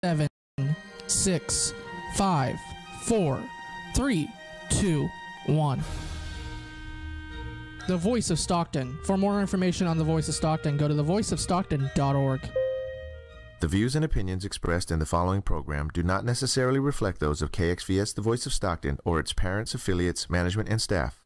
7, 6, 5, 4, 3, 2, 1. The Voice of Stockton. For more information on The Voice of Stockton, go to thevoiceofstockton.org. The views and opinions expressed in the following program do not necessarily reflect those of KXVS, The Voice of Stockton, or its parents, affiliates, management, and staff.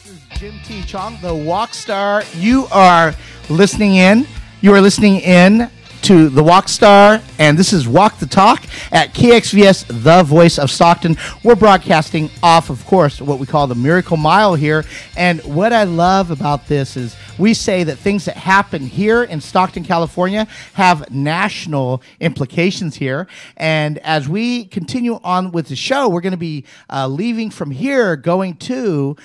This is Jim T. Chong, the Walk Star. You are listening in. You are listening in to the Walk Star, and this is Walk the Talk at KXVS, the Voice of Stockton. We're broadcasting off, of course, what we call the Miracle Mile here. And what I love about this is we say that things that happen here in Stockton, California have national implications here. And as we continue on with the show, we're going to be leaving from here, going to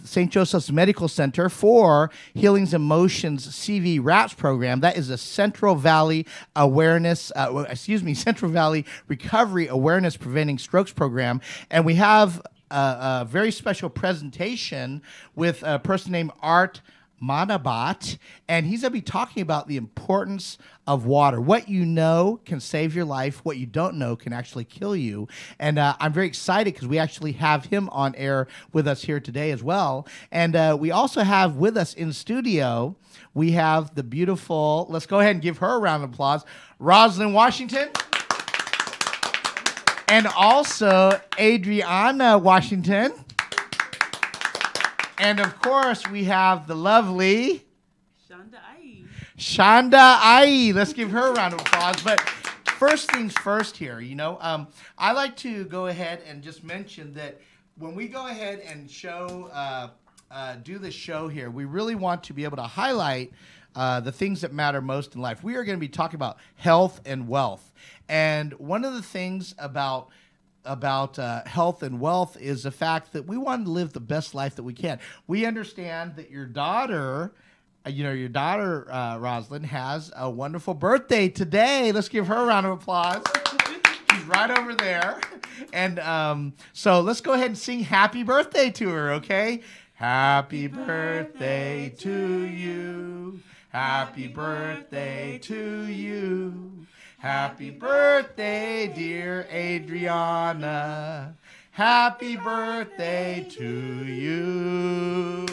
St. Joseph's Medical Center for Healings and Motions CV RAPS program. That is a Central Valley Central Valley Recovery Awareness Preventing Strokes program. And we have a very special presentation with a person named Art Manabat, and he's going to be talking about the importance of water. What you know can save your life. What you don't know can actually kill you. And I'm very excited because we actually have him on air with us here today as well. And we also have with us in studio, we have the beautiful, let's go ahead and give her a round of applause, Rosalind Washington. And also Adriana Washington. And of course, we have the lovely Shonda Ai. Let's give her a round of applause. But first things first here, I like to go ahead and just mention that when we go ahead and do this show here, we really want to be able to highlight the things that matter most in life. We are going to be talking about health and wealth. And one of the things about health and wealth is the fact that we want to live the best life that we can. We understand that your daughter, Rosalind, has a wonderful birthday today. Let's give her a round of applause. She's right over there. And so let's go ahead and sing happy birthday to her, okay? Happy birthday to you. Happy birthday to you. Happy birthday, dear Adriana. Happy birthday to you.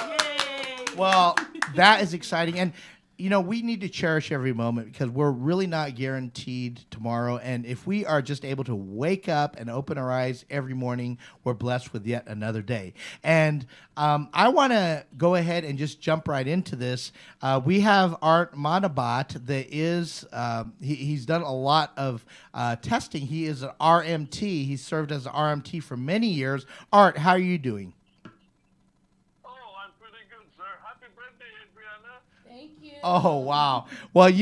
Yay. Well, that is exciting. And, we need to cherish every moment because we're really not guaranteed tomorrow. And if we are just able to wake up and open our eyes every morning, we're blessed with yet another day. And I want to go ahead and just jump right into this. We have Art Manabat that is, he's done a lot of testing. He is an RMT. He served as an RMT for many years. Art, how are you doing? Oh, wow. Well,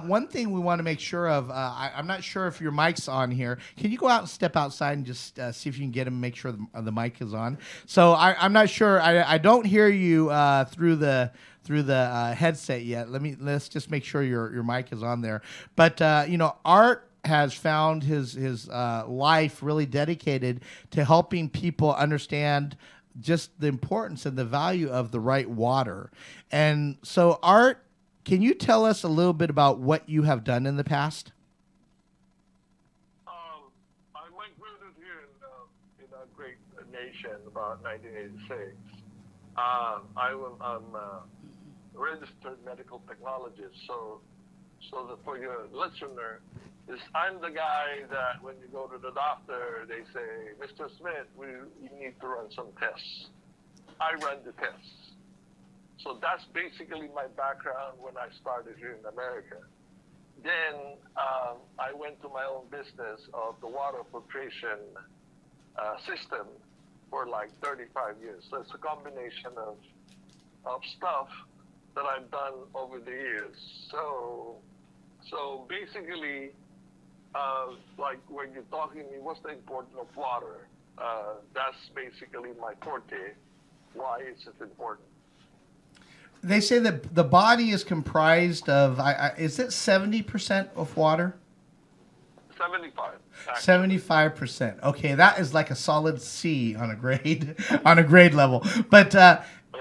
one thing we want to make sure of, I'm not sure if your mic's on here. Can you go out and step outside and just see if you can get him, make sure the mic is on? So I'm not sure. I don't hear you through the headset yet. Let's just make sure your mic is on there. But, Art has found his life really dedicated to helping people understand just the importance and the value of the right water. And so, Art, can you tell us a little bit about what you have done in the past? I migrated here in a great nation about 1986. I'm a registered medical technologist, so that for your listener, I'm the guy that when you go to the doctor, they say, Mr. Smith, you need to run some tests. I run the tests. So that's basically my background when I started here in America. Then I went to my own business of the water filtration system for like 35 years. So it's a combination of stuff that I've done over the years. So basically, like when you're talking to me, what's the importance of water? That's basically my forte. Why is it important? They say that the body is comprised of, is it 70% of water? 75. Actually. 75%. Okay, that is like a solid C on a grade on a grade level. But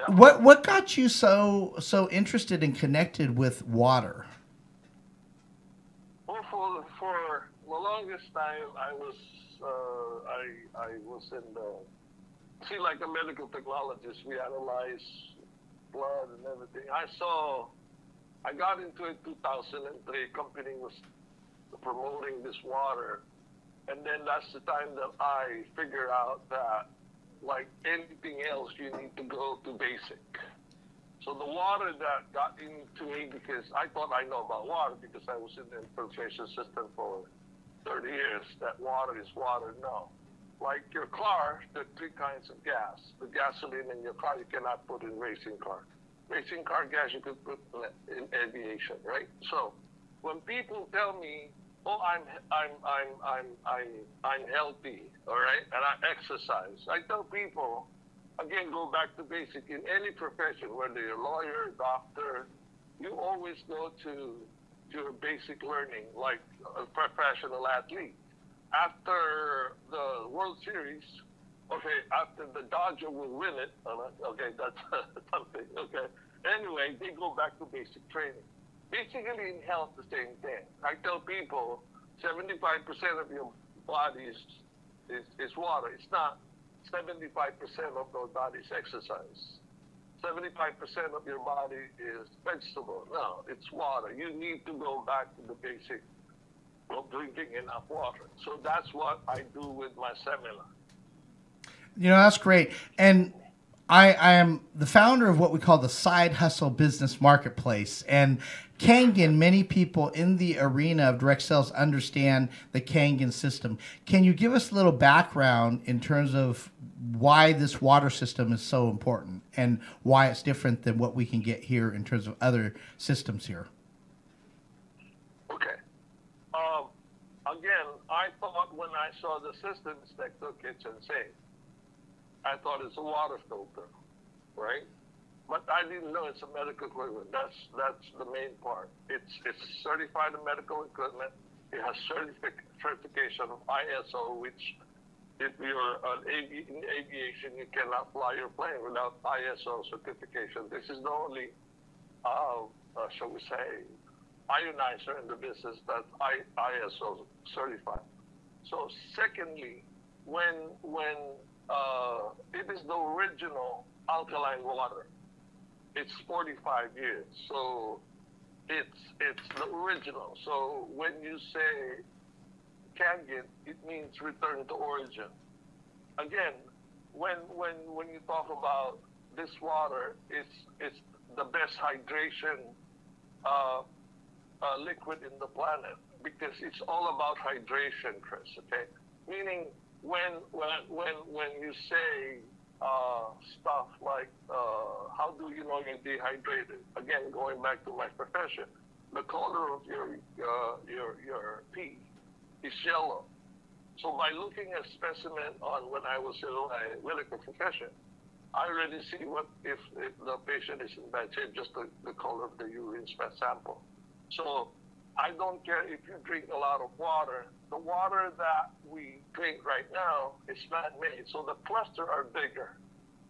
what got you so interested and connected with water? Well, for the longest time, I was in the like a medical technologist. We analyze blood and everything. I got into it 2003. Company was promoting this water, and then that's the time that I figured out that, like anything else, you need to go to basic. So the water that got into me, because I thought I know about water because I was in the filtration system for 30 years, that water is water. No. Like your car, there are three kinds of gas. The gasoline in your car you cannot put in racing car. Racing car gas you could put in aviation, right? So when people tell me, "Oh, I'm healthy, all right, and I exercise," I tell people, again, go back to basic. In any profession, whether you're a lawyer, doctor, you always go to your basic learning, like a professional athlete. After the World Series, okay, after the Dodger will win it, okay, that's something, okay. Anyway, they go back to basic training. Basically, in health, the same thing. I tell people 75% of your body is water. It's not 75% of your body is exercise. 75% of your body is vegetable. No, it's water. You need to go back to the basic of drinking enough water. So that's what I do with my seminar. You know, that's great. And I am the founder of what we call the Side Hustle Business Marketplace. And Kangen, many people in the arena of direct sales understand the Kangen system. Can you give us a little background in terms of why this water system is so important and why it's different than what we can get here in terms of other systems here? Okay. Again, I thought when I saw the system inspector kitchen say, I thought it's a water filter, right? But I didn't know it's a medical equipment. That's the main part. It's certified in medical equipment. It has certification of ISO, which if you're in aviation, you cannot fly your plane without ISO certification. This is the only, shall we say, ionizer in the business that ISO certified. So secondly, when it is the original alkaline water, it's 45 years. So it's the original. So when you say Kangen, it means return to origin. Again, when you talk about this water, it's the best hydration liquid in the planet because it's all about hydration, Chris. Okay, meaning when you say stuff like how do you know you're dehydrated? Again, going back to my profession, the color of your pee is yellow. So by looking at specimen on when I was in my medical profession, I already see what if the patient is in bad shape, just the color of the urine sample. So I don't care if you drink a lot of water. The water that we drink right now is man-made, so the clusters are bigger.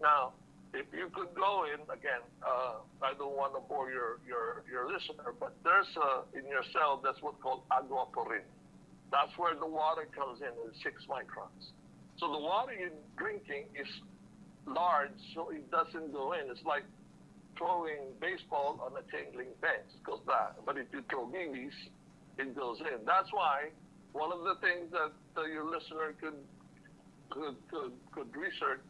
Now, if you could go in, again, I don't want to bore your listener, but there's in your cell, that's what's called aquaporin. That's where the water comes in 6 microns. So the water you're drinking is large, so it doesn't go in. It's like throwing baseball on a tingling fence, it goes back. But if you throw BBs, it goes in. That's why one of the things that your listener could research,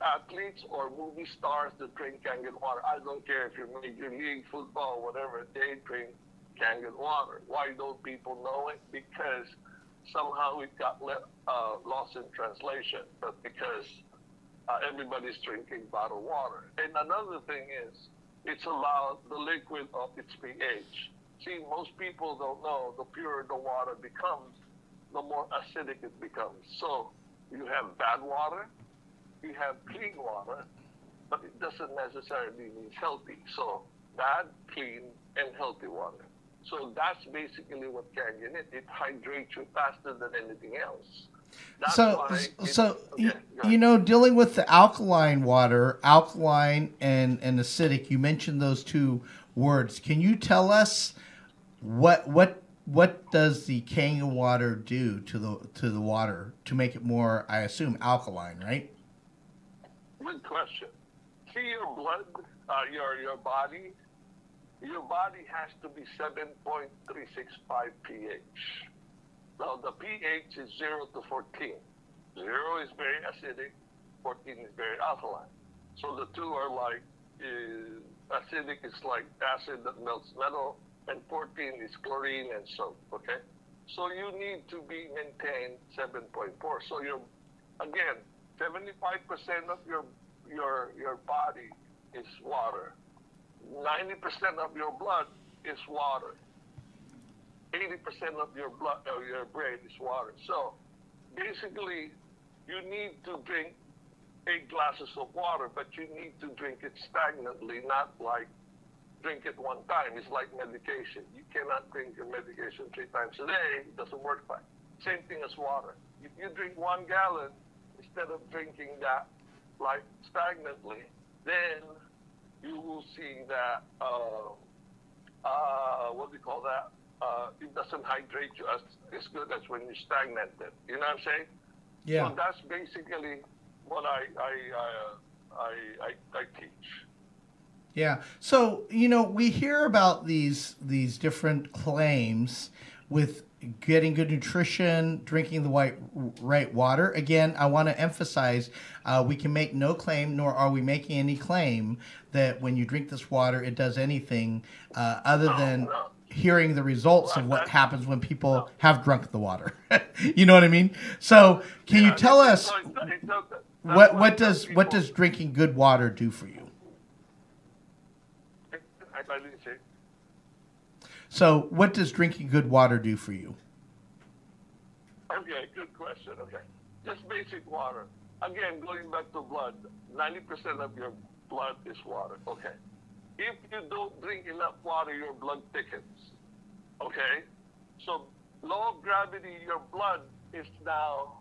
athletes or movie stars that drink Kangen water. I don't care if you're Major League Football, whatever, they drink Kangen water. Why don't people know it? Because somehow it got lost in translation, but because everybody's drinking bottled water. And another thing is, it's about the liquid of its pH. See, most people don't know the purer the water becomes, the more acidic it becomes. So you have bad water, you have clean water, but it doesn't necessarily mean healthy. So bad, clean, and healthy water. So that's basically what Kangen is. It hydrates you faster than anything else. That's So, why so okay, you, go you ahead. know, dealing with the alkaline water, alkaline and acidic, you mentioned those two words. Can you tell us what does the Kangen water do to the water to make it more, I assume, alkaline, right? Good question. See your blood, your body has to be 7.365 pH. Now the pH is 0 to 14. 0 is very acidic, 14 is very alkaline. So the two are like, acidic is like acid that melts metal, and 14 is chlorine and soap, okay? So you need to be maintained 7.4. So again, 75% of your body is water. 90% of your blood is water. 80% of your blood or your brain is water. So basically, you need to drink 8 glasses of water, but you need to drink it stagnantly, not like drink it one time. It's like medication. You cannot drink your medication 3 times a day. It doesn't work fine. Same thing as water. If you drink 1 gallon instead of drinking that like stagnantly, then you will see that what do you call that? It doesn't hydrate you as good as when you stagnant it. You know what I'm saying? Yeah. So that's basically what I teach. Yeah. So, you know, we hear about these different claims with getting good nutrition, drinking the right water. Again, I want to emphasize we can make no claim, nor are we making any claim that when you drink this water, it does anything other than hearing the results of what happens when people have drunk the water. You know what I mean? So can you tell us what does drinking good water do for you? I didn't say. So what does drinking good water do for you? Okay, good question. Okay. Just basic water. Again, going back to blood, 90% of your blood is water. Okay. If you don't drink enough water, your blood thickens. Okay? So low gravity, your blood is now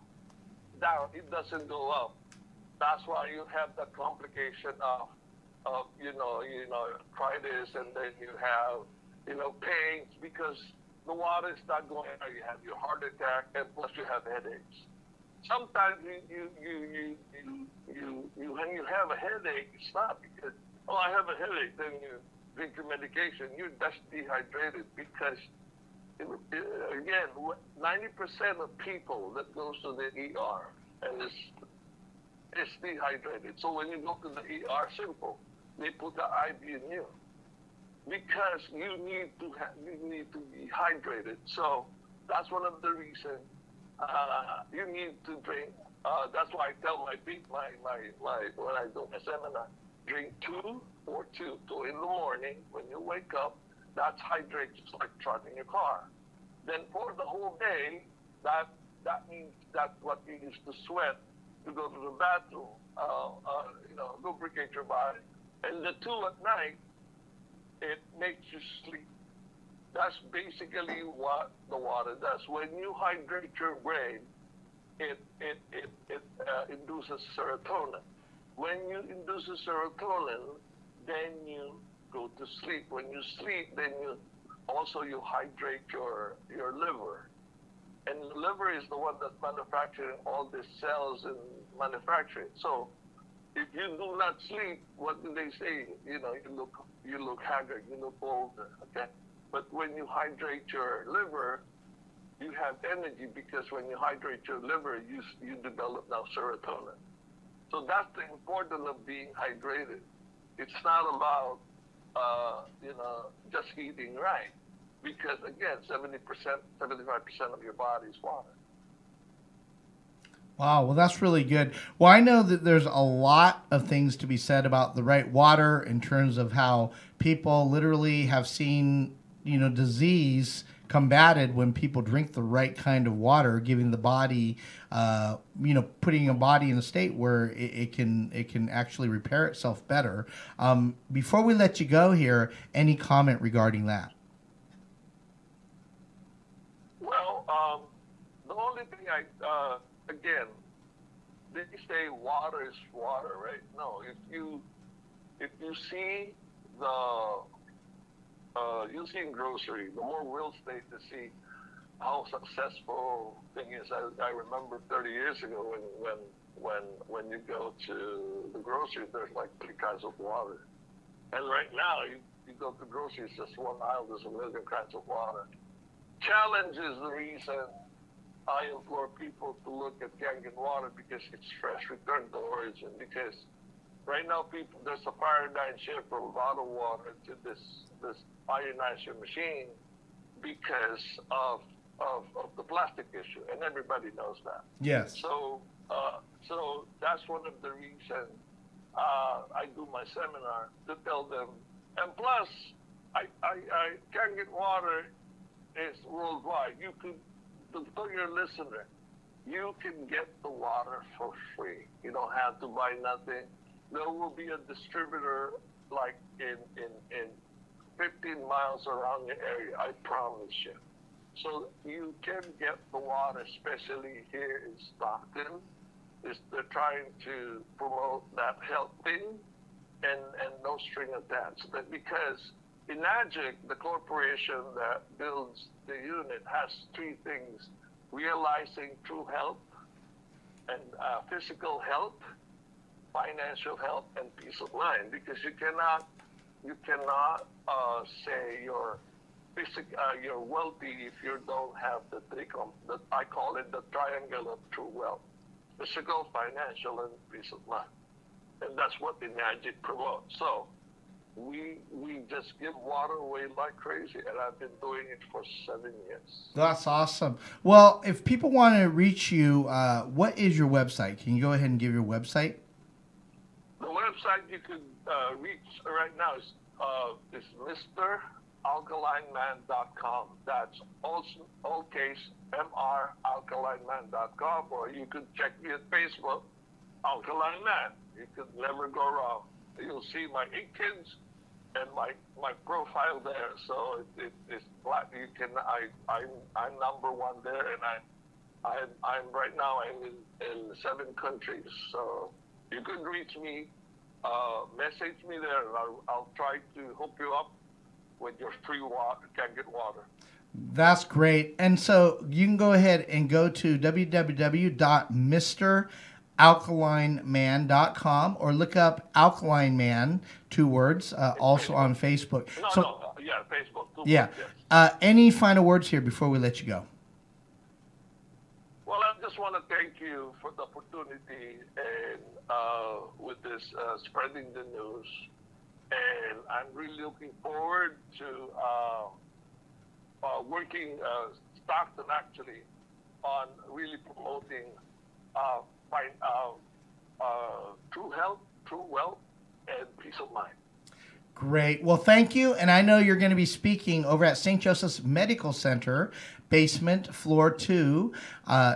down. It doesn't go up. That's why you have the complication of arthritis, and then you have, pains because the water is not going out. You have your heart attack, and plus you have headaches. Sometimes when you have a headache, it's not because, I have a headache, then you drink your medication. You're just dehydrated because, again, 90% of people that goes to the ER and is dehydrated. So when you go to the ER, simple, they put the IV in you because you need to be hydrated. So that's one of the reasons you need to drink. That's why I tell my when I do a seminar, drink 2 or 2 in the morning when you wake up. That's hydrate, just like charging your car. Then for the whole day, that means that's what you use to sweat to go to the bathroom, lubricate your body. And the 2 at night, it makes you sleep. That's basically what the water does. When you hydrate your brain, it induces serotonin. When you induce serotonin, then you go to sleep. When you sleep, then you hydrate your liver. And the liver is the one that's manufacturing all the cells and manufacturing. So if you do not sleep, what do they say? You look haggard, you look older, okay? But when you hydrate your liver, you have energy because when you hydrate your liver, you develop now serotonin. So that's the importance of being hydrated. It's not about, just eating right. Because again, 70%, 75% of your body is water. Wow, well, that's really good. Well, I know that there's a lot of things to be said about the right water in terms of how people literally have seen, disease combated when people drink the right kind of water, giving the body, putting a body in a state where it can actually repair itself better. Before we let you go here, any comment regarding that? The only thing again, they say water is water, right? No, if you see you see in grocery, the more real estate to see how successful thing is. I remember 30 years ago when you go to the grocery, there's like 3 kinds of water, and right now you go to groceries, just one aisle, there's a million kinds of water. Challenge is the reason I implore people to look at Kangen water, because it's fresh, return to origin. Because right now, there's a paradigm shift from bottled water to this ionizer machine because of the plastic issue, and everybody knows that. Yes. So that's one of the reasons I do my seminar, to tell them. And plus, I Kangen water is worldwide. You could, to your listener, you can get the water for free. You don't have to buy nothing. There will be a distributor like in 15 miles around your area, I promise you. So you can get the water, especially here in Stockton. They're trying to promote that health thing and no string attached. But because Enagic, the corporation that builds the unit, has 3 things: realizing true health, and physical health, financial health, and peace of mind. Because you cannot say you're wealthy if you don't have the 3. I call it the triangle of true wealth: physical, financial, and peace of mind. And that's what Enagic promotes. So we just give water away like crazy, and I've been doing it for 7 years. That's awesome. Well, if people want to reach you, what is your website? Can you go ahead and give your website? The website you could reach right now is MrAlkalineMan.com. That's all case MrAlkalineMan.com, or you could check me at Facebook, Alkaline Man. You could never go wrong. You'll see my 8 kids and my profile there. So it's black. You can I'm number 1 there, and I'm right now I'm in 7 countries. So you could reach me, message me there, and I'll try to hook you up with your free water, Kangen water. That's great. And so you can go ahead and go to www.MrAlkalineMan.com or look up Alkaline Man, 2 words, also on Facebook. Facebook. 2 Yeah. words, yes. Any final words here before we let you go? Well, I just want to thank you for the opportunity and with this spreading the news. And I'm really looking forward to working Stockton actually on really promoting true health, true wealth, and peace of mind. Great. Well, thank you. And I know you're going to be speaking over at St. Joseph's Medical Center, basement, floor 2,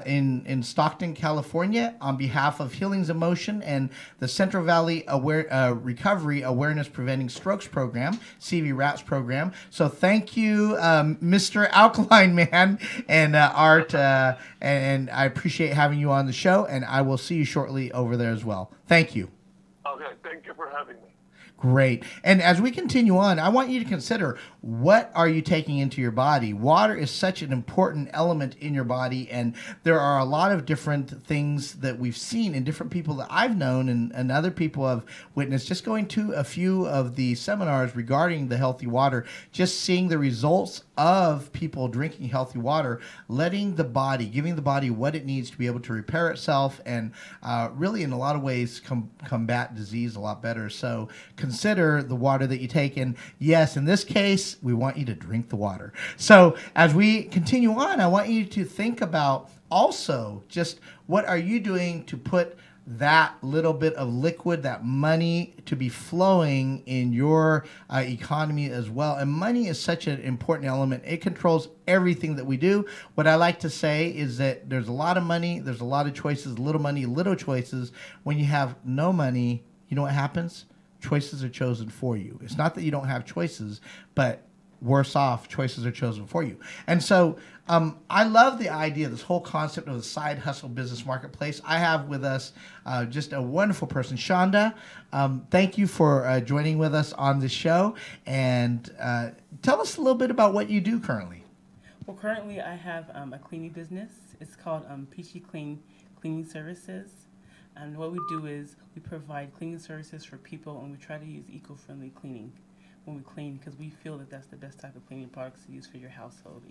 in Stockton, California, on behalf of Healings in Motion and the Central Valley Recovery Awareness Preventing Strokes Program, CV-RAPS program. So thank you, Mr. Alkaline Man and Art, and I appreciate having you on the show, and I will see you shortly over there as well. Thank you. Okay, thank you for having me. Great. And as we continue on, I want you to consider, what are you taking into your body? Water is such an important element in your body, and there are a lot of different things that we've seen in different people that I've known and other people have witnessed. Just going to a few of the seminars regarding the healthy water, just seeing the results of people drinking healthy water, letting the body, giving the body what it needs to be able to repair itself, and really in a lot of ways combat disease a lot better. So consider the water that you take. And yes, in this case, we want you to drink the water. So as we continue on, I want you to think about also just what are you doing to put that little bit of liquid, that money, to be flowing in your economy as well. And money is such an important element. It controls everything that we do. What I like to say is that there's a lot of money, there's a lot of choices, little money, little choices. When you have no money, you know what happens? Choices are chosen for you. It's not that you don't have choices, but worse off choices are chosen for you. And so I love the idea, this whole concept of the side hustle business marketplace. I have with us just a wonderful person, Shonda. Thank you for joining with us on the show. And tell us a little bit about what you do currently. Well, currently I have a cleaning business. It's called Peachy Cleaning Services. And what we do is we provide cleaning services for people, and we try to use eco-friendly cleaning when we clean, because we feel that that's the best type of cleaning products to use for your household,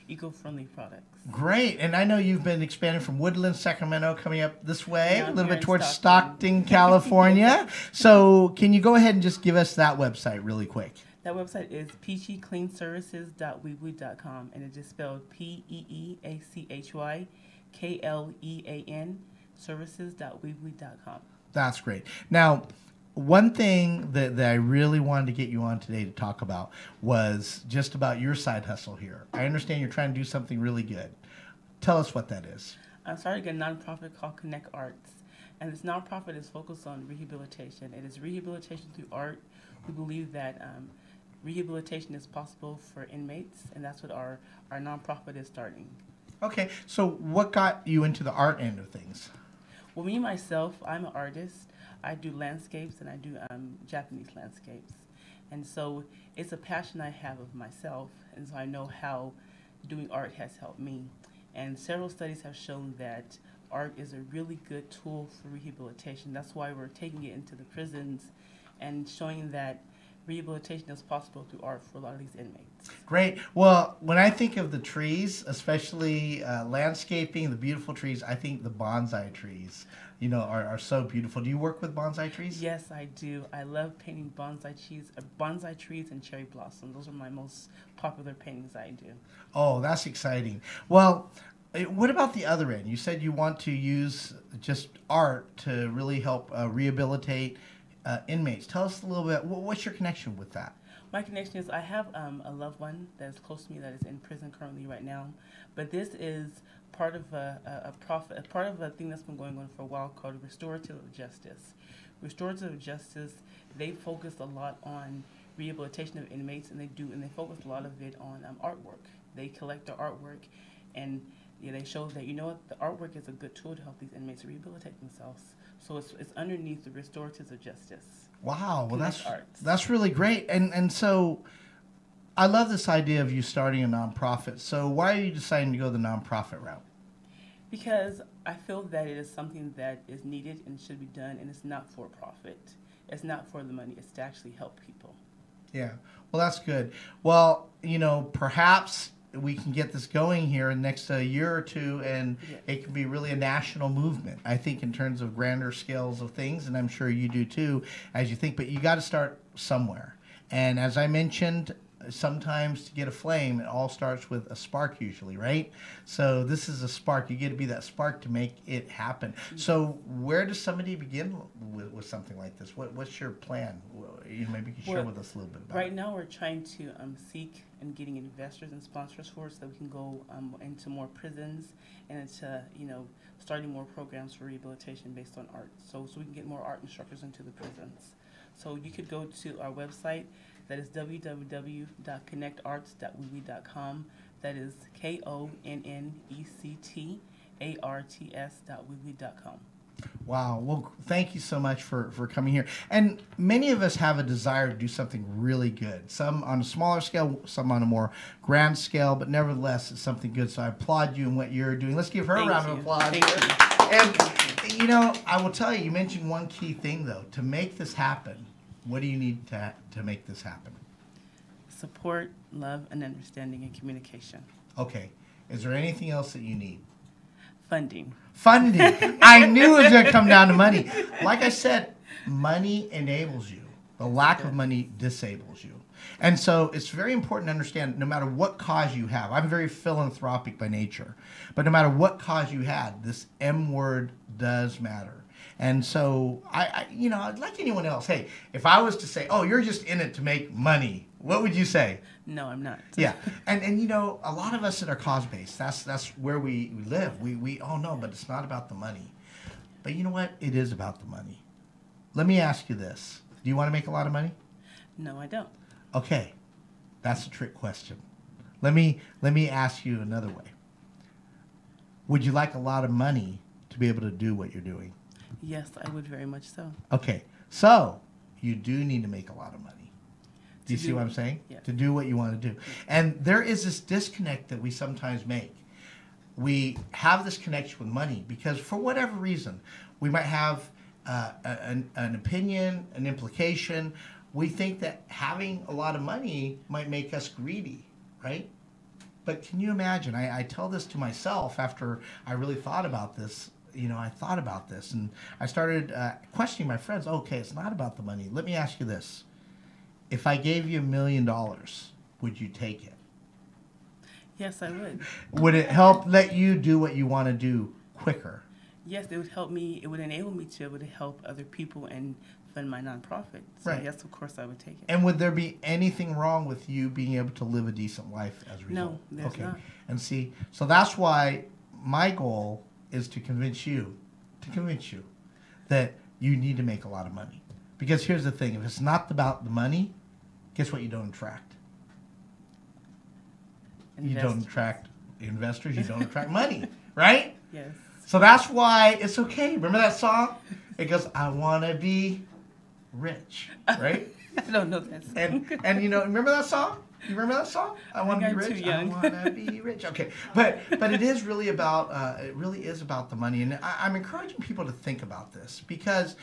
eco-friendly products. Great. And I know you've been expanding from Woodland, Sacramento, coming up this way, Yeah, a little here bit in towards Stockton. Stockton, California. So can you go ahead and just give us that website really quick? That website is peachycleanservices.weebly.com, and it is spelled PEEACHYKLEAN services.weebly.com. That's great. Now, one thing that I really wanted to get you on today to talk about was just about your side hustle here. I understand you're trying to do something really good. Tell us what that is. I'm starting a nonprofit called Connect Arts, and this nonprofit is focused on rehabilitation. It is rehabilitation through art. We believe that rehabilitation is possible for inmates, and that's what our nonprofit is starting. Okay, so what got you into the art end of things? Well, me myself, I'm an artist. I do landscapes, and I do Japanese landscapes. And so it's a passion I have of myself, and so I know how doing art has helped me. And several studies have shown that art is a really good tool for rehabilitation. That's why we're taking it into the prisons and showing that rehabilitation is possible through art for a lot of these inmates. Great. Well, when I think of the trees, especially landscaping, the beautiful trees, I think the bonsai trees, are so beautiful. Do you work with bonsai trees? Yes, I do. I love painting bonsai trees and cherry blossoms. Those are my most popular paintings I do. Oh, that's exciting. Well, what about the other end? You said you want to use just art to really help rehabilitate inmates. Tell us a little bit, what's your connection with that? My connection is I have a loved one that is close to me that is in prison currently right now, but this is part of a thing that's been going on for a while called restorative justice. Restorative justice, they focus a lot on rehabilitation of inmates, and they focus a lot of it on artwork. They collect the artwork, and they show that the artwork is a good tool to help these inmates rehabilitate themselves. So it's underneath the restoratives of justice. Wow, well Arts. that's really great. And so I love this idea of you starting a nonprofit. So why are you deciding to go the nonprofit route? Because I feel that it is something that is needed and should be done, and it's not for profit. It's not for the money. It's to actually help people. Yeah, well, that's good. Well, perhaps we can get this going here in the next year or two, and it can be really a national movement, I think, in terms of grander scales of things, and I'm sure you do too, as you think. But you got to start somewhere. And as I mentioned, sometimes to get a flame, it all starts with a spark usually, right? So this is a spark. You get to be that spark to make it happen. So where does somebody begin with something like this? What's your plan? Maybe you can share with us a little bit about it. Right now we're trying to seek and getting investors and sponsors for it so that we can go into more prisons and into, starting more programs for rehabilitation based on art. So we can get more art instructors into the prisons. So you could go to our website. That is www.connectarts.weebly.com. That is KONNECTARTS.weebly.com. Wow. Well, thank you so much for coming here. And many of us have a desire to do something really good. Some on a smaller scale, some on a more grand scale, but nevertheless, it's something good. So I applaud you in what you're doing. Let's give her a round of applause. Thank you. And, I will tell you, you mentioned one key thing, though. To make this happen, what do you need to make this happen? Support, love, and understanding and communication. Okay. Is there anything else that you need? Funding. Funding. I knew it was going to come down to money. Like I said, money enables you. The lack of money disables you. And so it's very important to understand no matter what cause you have. I'm very philanthropic by nature. But no matter what cause you had, this M word does matter. And so, like anyone else, hey, if I was to say, oh, you're just in it to make money, what would you say? No, I'm not. Yeah. And a lot of us that are cause-based, that's where we live. We all know, but it's not about the money. But you know what? It is about the money. Let me ask you this. Do you want to make a lot of money? No, I don't. Okay. That's a trick question. Let me ask you another way. Would you like a lot of money to be able to do what you're doing? Yes, I would very much so. Okay, so you do need to make a lot of money. Do you see what I'm saying? Yes. To do what you want to do. And there is this disconnect that we sometimes make. We have this connection with money because for whatever reason, we might have an opinion, an implication. We think that having a lot of money might make us greedy, right? But can you imagine? I tell this to myself after I really thought about this. I thought about this and I started questioning my friends. Okay, it's not about the money. Let me ask you this. If I gave you $1 million, would you take it? Yes, I would. Would it help let you do what you want to do quicker? Yes, it would help me. It would enable me to be able to help other people and fund my nonprofit. So Right. yes, of course, I would take it. And would there be anything wrong with you being able to live a decent life as a result? No, there's not. And see, so that's why my goal is to convince you that you need to make a lot of money. Because here's the thing, if it's not about the money, guess what you don't attract? You don't attract investors, you don't attract money, right? Yes. So that's why it's okay. Remember that song? It goes, I want to be rich, right? I don't know that song. And remember that song? You remember that song? I want to be I'm rich. too young. I want to be rich. Okay, but it is really about the money, and I'm encouraging people to think about this because,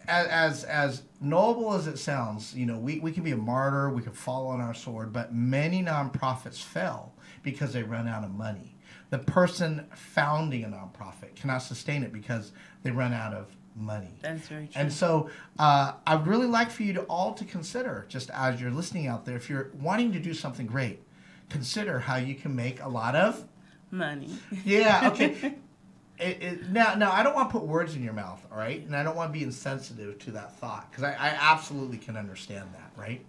as noble as it sounds, we can be a martyr, we can fall on our sword, but many nonprofits fail because they run out of money. The person founding a nonprofit cannot sustain it because they run out of money. That's very true. And so I'd really like for you all to consider, just as you're listening out there, if you're wanting to do something great, consider how you can make a lot of money. Yeah, okay. Now, I don't want to put words in your mouth, all right? And I don't want to be insensitive to that thought because I absolutely can understand that, right?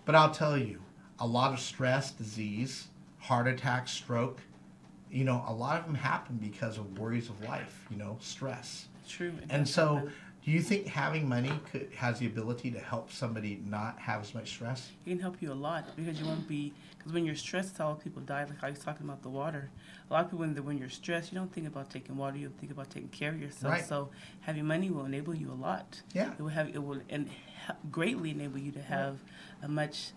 But I'll tell you, a lot of stress, disease, heart attack, stroke, a lot of them happen because of worries of life, stress. True. And so, do you think having money has the ability to help somebody not have as much stress? It can help you a lot because you won't be, because when you're stressed, a lot of people die. Like I was talking about the water. A lot of people, when you're stressed, you don't think about taking water. You think about taking care of yourself. Right. So having money will enable you a lot. Yeah. It will greatly enable you to have a much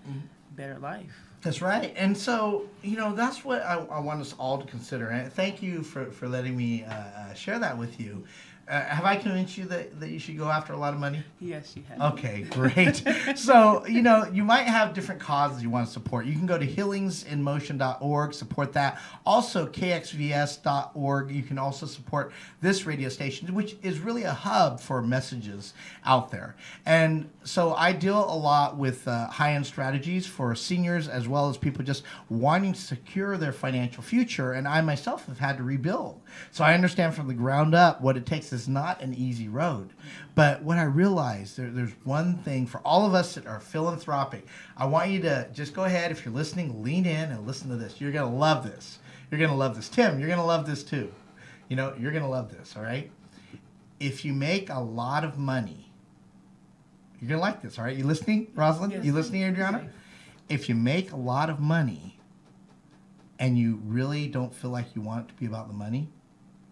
better life. That's right. And so, that's what I want us all to consider. And thank you for letting me share that with you. Have I convinced you that you should go after a lot of money? Yes, you have. Okay, great. So, you might have different causes you want to support. You can go to healingsinmotion.org, support that. Also, KXVS.org. You can also support this radio station, which is really a hub for messages out there. And so I deal a lot with high-end strategies for seniors as well as people just wanting to secure their financial future. And I myself have had to rebuild. So I understand from the ground up what it takes. Is not an easy road. But what I realized, there's one thing for all of us that are philanthropic. I want you to just go ahead, if you're listening, lean in and listen to this. You're going to love this. You're going to love this. Tim, you're going to love this too. You're going to love this, all right? If you make a lot of money, you're going to like this, all right? You listening, Rosalind? Yes. You listening, Adriana? Yes. If you make a lot of money and you really don't feel like you want it to be about the money,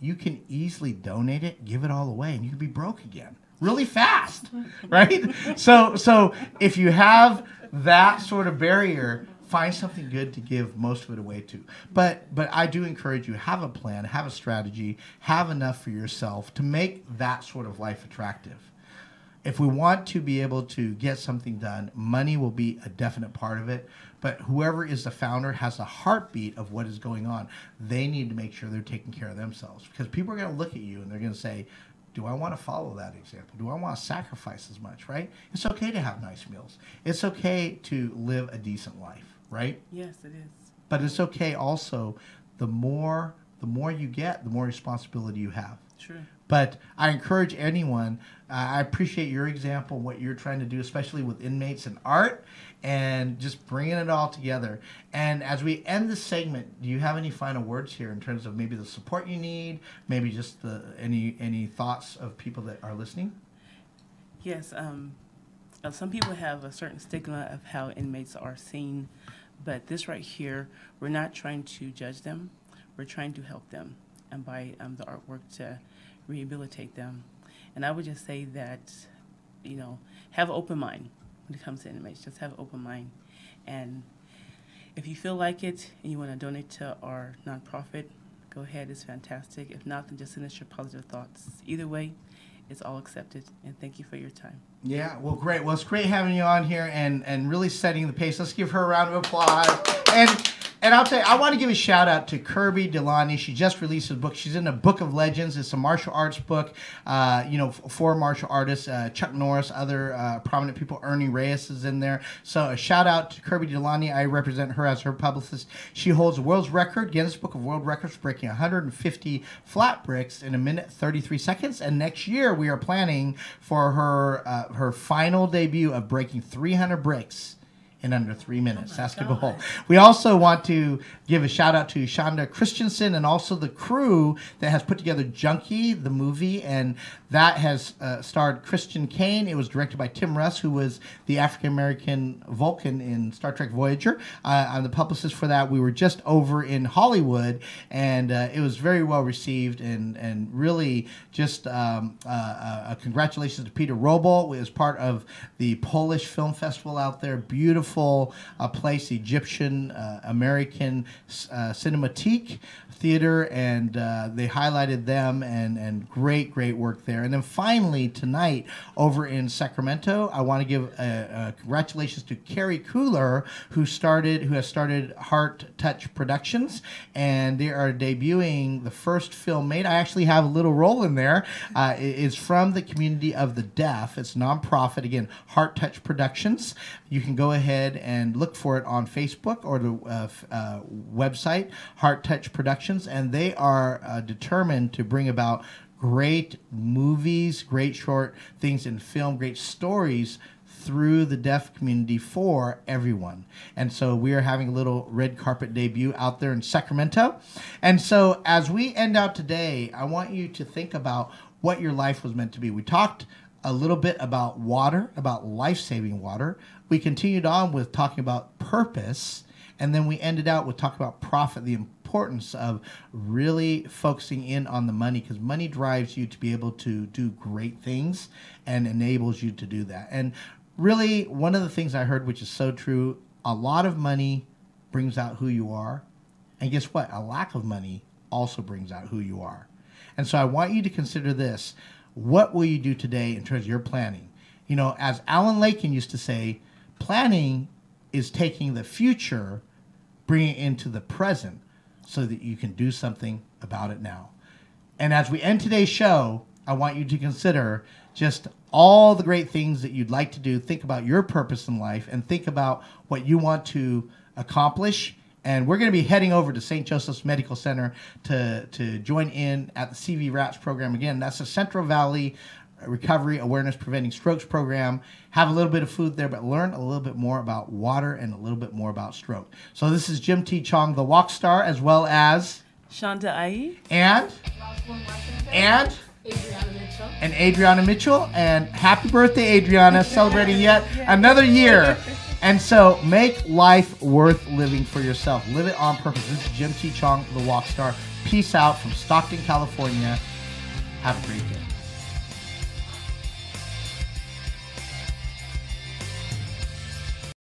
you can easily donate it, give it all away, and you can be broke again really fast, right? So if you have that sort of barrier, find something good to give most of it away to. But I do encourage you, have a plan, have a strategy, have enough for yourself to make that sort of life attractive. If we want to be able to get something done, money will be a definite part of it. But whoever is the founder has a heartbeat of what is going on. They need to make sure they're taking care of themselves. Because people are going to look at you and they're going to say, do I want to follow that example? Do I want to sacrifice as much, right? It's okay to have nice meals. It's okay to live a decent life, right? Yes, it is. But it's okay also, the more you get, the more responsibility you have. True. But I encourage anyone, I appreciate your example, what you're trying to do, especially with inmates and art, and just bringing it all together. And as we end this segment, do you have any final words here in terms of maybe the support you need, maybe just any thoughts of people that are listening? Yes. some people have a certain stigma of how inmates are seen, but this right here, we're not trying to judge them. We're trying to help them, and by the artwork to rehabilitate them. And I would just say that, you know, have an open mind when it comes to inmates. Just have an open mind. And if you feel like it and you want to donate to our nonprofit, go ahead. It's fantastic. If not, then just send us your positive thoughts. Either way, it's all accepted. And thank you for your time. Yeah, well, great. Well, it's great having you on here and really setting the pace. Let's give her a round of applause. And I'll tell you, I want to give a shout out to Kirby Delani. She just released a book. She's in a Book of Legends. It's a martial arts book, you know, for martial artists. Chuck Norris, other prominent people. Ernie Reyes is in there. So a shout out to Kirby Delani. I represent her as her publicist. She holds the world's record, Guinness Book of World Records, breaking 150 flat bricks in 1:33 seconds. And next year we are planning for her final debut of breaking 300 bricks in under 3 minutes. That's the goal. We also want to give a shout out to Shonda Christensen and also the crew that has put together Junkie, the movie, and that has starred Christian Kane. It was directed by Tim Russ, who was the African-American Vulcan in Star Trek Voyager. I'm the publicist for that. We were just over in Hollywood, and it was very well received, and really just congratulations to Peter Robol, who is part of the Polish Film Festival out there. Beautiful place, Egyptian American Cinematique Theater, and they highlighted them, and great work there. And then finally tonight over in Sacramento, I want to give congratulations to Carrie Cooler, who has started Heart Touch Productions, and they are debuting the first film made. I actually have a little role in there. It's from the community of the deaf. It's nonprofit, again, Heart Touch Productions. You can go ahead and look for it on Facebook or the website, Heart Touch Productions, and they are determined to bring about great movies, great short things in film, great stories through the deaf community for everyone. And so we are having a little red carpet debut out there in Sacramento. And so as we end out today, I want you to think about what your life was meant to be. We talked a little bit about water, about life-saving water. We continued on with talking about purpose, and then we ended out with talking about profit, the importance of really focusing in on the money, because money drives you to be able to do great things and enables you to do that. And really, one of the things I heard, which is so true, a lot of money brings out who you are. And guess what? A lack of money also brings out who you are. And so I want you to consider this. What will you do today in terms of your planning? You know, as Alan Lakin used to say, planning is taking the future, bringing it into the present so that you can do something about it now. And as we end today's show, I want you to consider just all the great things that you'd like to do. Think about your purpose in life and think about what you want to accomplish. And we're going to be heading over to St. Joseph's Medical Center to join in at the CV RAPS program. Again, that's the Central Valley Recovery Awareness Preventing Strokes program. Have a little bit of food there, but learn a little bit more about water and a little bit more about stroke. So this is Jim T. Chong, the Walk Star, as well as Shonda Ai. And Adriana Mitchell. And happy birthday, Adriana, celebrating yet another year. And so make life worth living for yourself. Live it on purpose. This is Jim T. Chong, the Walk Star. Peace out from Stockton, California. Have a great day.